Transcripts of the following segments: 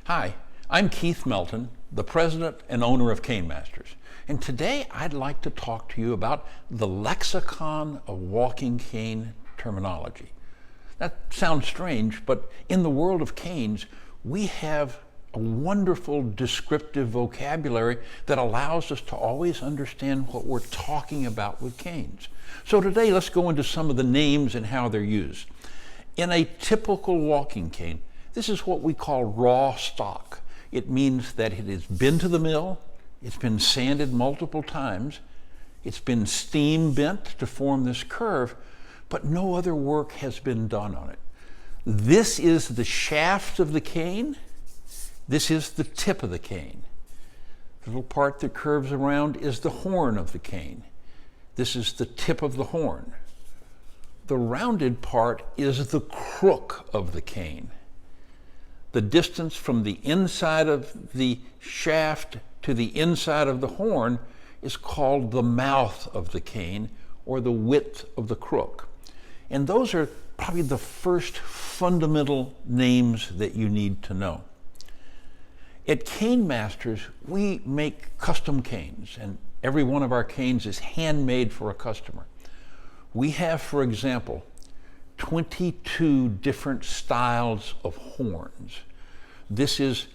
Hi, I'm Keith Melton, the president and owner of Cane Masters. And today I'd like to talk to you about the lexicon of walking cane terminology. That sounds strange, but in the world of canes, we have a wonderful descriptive vocabulary that allows us to always understand what we're talking about with canes. So today let's go into some of the names and how they're used. In a typical walking cane, this is what we call raw stock. It means that it has been to the mill, it's been sanded multiple times, it's been steam bent to form this curve, but no other work has been done on it. This is the shaft of the cane. This is the tip of the cane. The little part that curves around is the horn of the cane. This is the tip of the horn. The rounded part is the crook of the cane. The distance from the inside of the shaft to the inside of the horn is called the mouth of the cane, or the width of the crook. And those are probably the first fundamental names that you need to know. At Cane Masters, we make custom canes, and every one of our canes is handmade for a customer. We have, for example, 22 different styles of horns. This is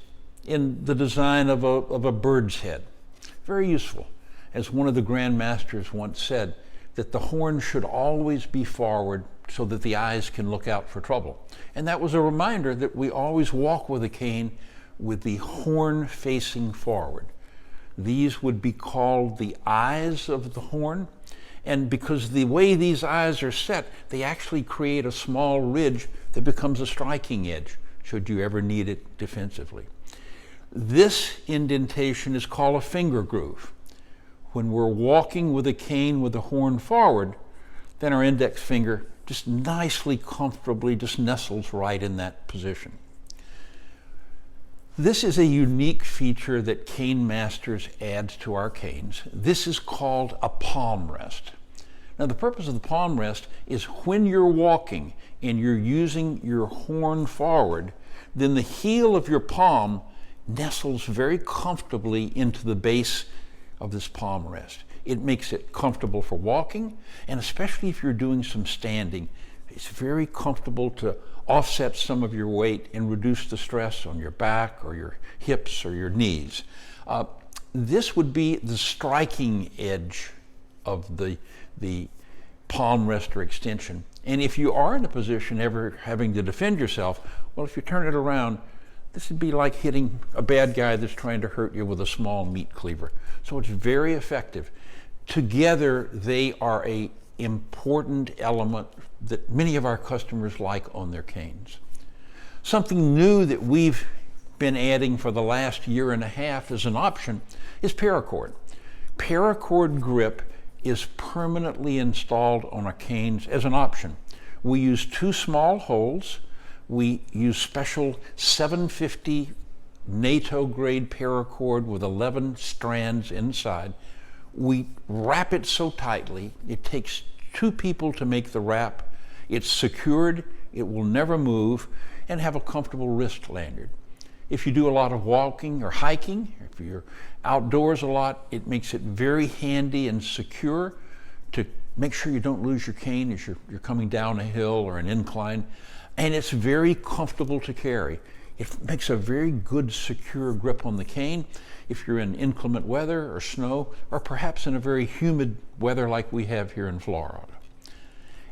in the design of a bird's head. Very useful. As one of the Grand Masters once said, that the horn should always be forward so that the eyes can look out for trouble. And that was a reminder that we always walk with a cane with the horn facing forward. These would be called the eyes of the horn. And because the way these eyes are set, they actually create a small ridge that becomes a striking edge, should you ever need it defensively. This indentation is called a finger groove. When we're walking with a cane with the horn forward, then our index finger just nicely, comfortably just nestles right in that position. This is a unique feature that Cane Masters adds to our canes. This is called a palm rest. Now, the purpose of the palm rest is when you're walking and you're using your horn forward, then the heel of your palm nestles very comfortably into the base of this palm rest. It makes it comfortable for walking, and especially if you're doing some standing, it's very comfortable to offset some of your weight and reduce the stress on your back or your hips or your knees. This would be the striking edge of the palm rest or extension. And if you are in a position ever having to defend yourself, well, if you turn it around, this would be like hitting a bad guy that's trying to hurt you with a small meat cleaver. So it's very effective. Together, they are an important element that many of our customers like on their canes. Something new that we've been adding for the last year and a half as an option is paracord. Paracord grip is permanently installed on our canes as an option. We use 2 small holes. We use special 750 NATO grade paracord with 11 strands inside. We wrap it so tightly, it takes 2 people to make the wrap. It's secured, it will never move, and have a comfortable wrist lanyard. If you do a lot of walking or hiking, if you're outdoors a lot, it makes it very handy and secure to make sure you don't lose your cane as you're coming down a hill or an incline. And it's very comfortable to carry. It makes a very good, secure grip on the cane if you're in inclement weather or snow, or perhaps in a very humid weather like we have here in Florida.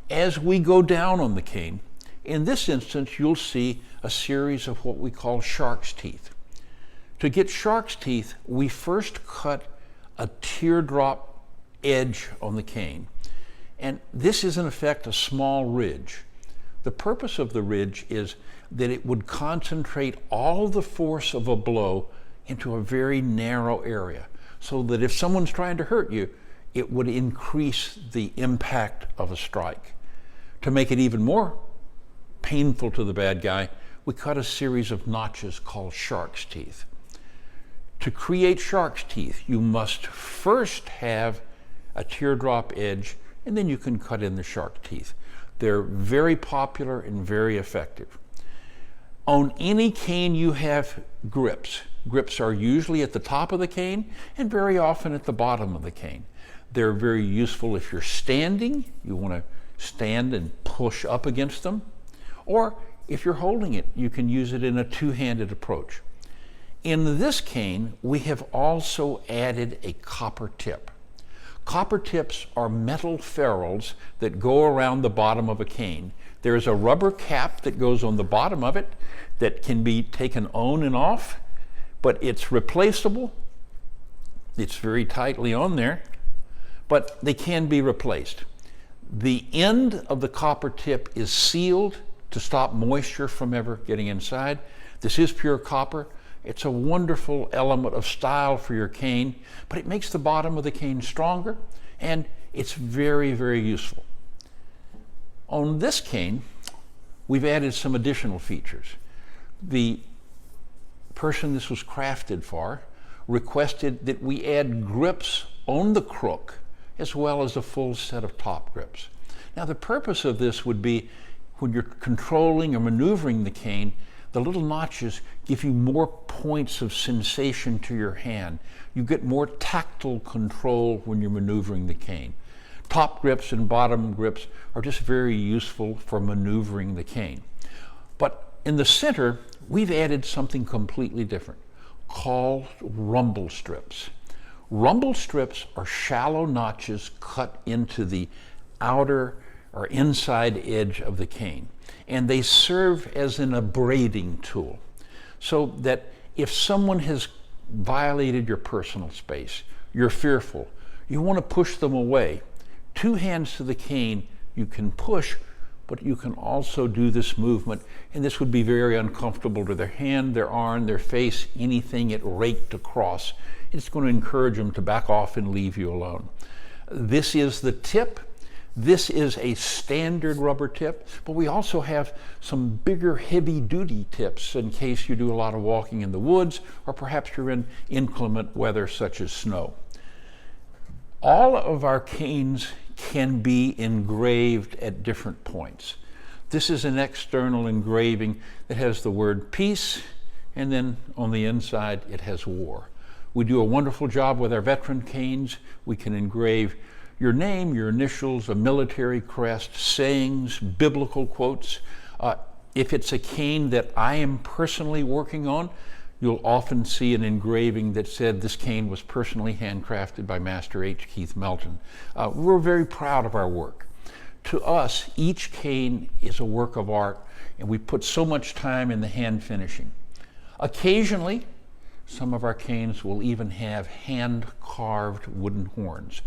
As we go down on the cane, in this instance, you'll see a series of what we call shark's teeth. To get shark's teeth, we first cut a teardrop edge on the cane. And this is in effect a small ridge. The purpose of the ridge is that it would concentrate all the force of a blow into a very narrow area, so that if someone's trying to hurt you, it would increase the impact of a strike. To make it even more painful to the bad guy, we cut a series of notches called shark's teeth. To create shark's teeth, you must first have a teardrop edge, and then you can cut in the shark teeth. They're very popular and very effective. On any cane you have grips. Grips are usually at the top of the cane and very often at the bottom of the cane. They're very useful if you're standing. You want to stand and push up against them. Or if you're holding it, you can use it in a two-handed approach. In this cane, we have also added a copper tip. Copper tips are metal ferrules that go around the bottom of a cane. There's a rubber cap that goes on the bottom of it that can be taken on and off, but it's replaceable. It's very tightly on there, but they can be replaced. The end of the copper tip is sealed to stop moisture from ever getting inside. This is pure copper. It's a wonderful element of style for your cane, but it makes the bottom of the cane stronger, and it's very, very useful. On this cane, we've added some additional features. The person this was crafted for requested that we add grips on the crook as well as a full set of top grips. Now, the purpose of this would be when you're controlling or maneuvering the cane, the little notches give you more points of sensation to your hand. You get more tactile control when you're maneuvering the cane. Top grips and bottom grips are just very useful for maneuvering the cane. But in the center, we've added something completely different called rumble strips. Rumble strips are shallow notches cut into the outer or inside edge of the cane, and they serve as an abrading tool, so that if someone has violated your personal space, you're fearful, you want to push them away, two hands to the cane, you can push, but you can also do this movement, and this would be very uncomfortable to their hand, their arm, their face, anything it raked across. It's going to encourage them to back off and leave you alone. This is the tip. This is a standard rubber tip, but we also have some bigger heavy-duty tips in case you do a lot of walking in the woods or perhaps you're in inclement weather such as snow. All of our canes can be engraved at different points. This is an external engraving that has the word peace, and then on the inside it has war. We do a wonderful job with our veteran canes. We can engrave your name, your initials, a military crest, sayings, biblical quotes. If it's a cane that I am personally working on, you'll often see an engraving that said this cane was personally handcrafted by Master H. Keith Melton. We're very proud of our work. To us, each cane is a work of art, and we put so much time in the hand finishing. Occasionally, some of our canes will even have hand-carved wooden horns.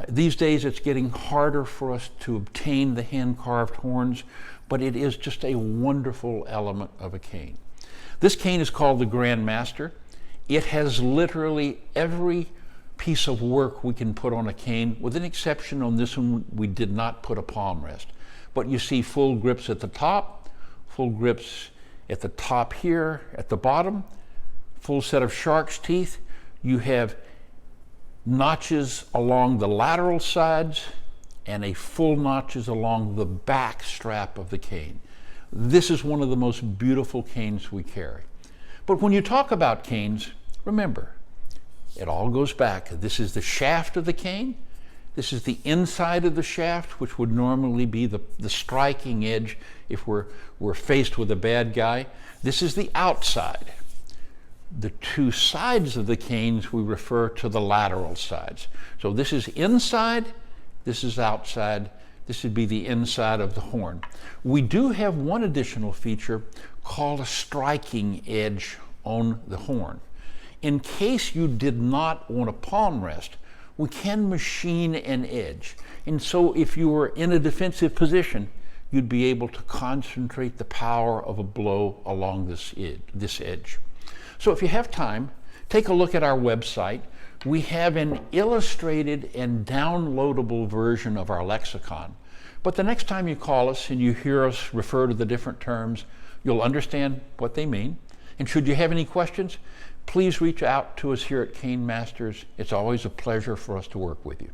These days it's getting harder for us to obtain the hand-carved horns, but it is just a wonderful element of a cane. This cane is called the Grand Master. It has literally every piece of work we can put on a cane, with an exception on this one, we did not put a palm rest. But you see full grips at the top, full grips at the top here, at the bottom, full set of shark's teeth. You have notches along the lateral sides and a full notches along the back strap of the cane. This is one of the most beautiful canes we carry. But when you talk about canes, remember, it all goes back. This is the shaft of the cane. This is the inside of the shaft, which would normally be the striking edge if we're faced with a bad guy. This is the outside. The two sides of the canes we refer to the lateral sides. So this is inside, this is outside, this would be the inside of the horn. We do have one additional feature called a striking edge on the horn. In case you did not want a palm rest, we can machine an edge. And so if you were in a defensive position, you'd be able to concentrate the power of a blow along this edge. So if you have time, take a look at our website. We have an illustrated and downloadable version of our lexicon. But the next time you call us and you hear us refer to the different terms, you'll understand what they mean. And should you have any questions, please reach out to us here at Cane Masters. It's always a pleasure for us to work with you.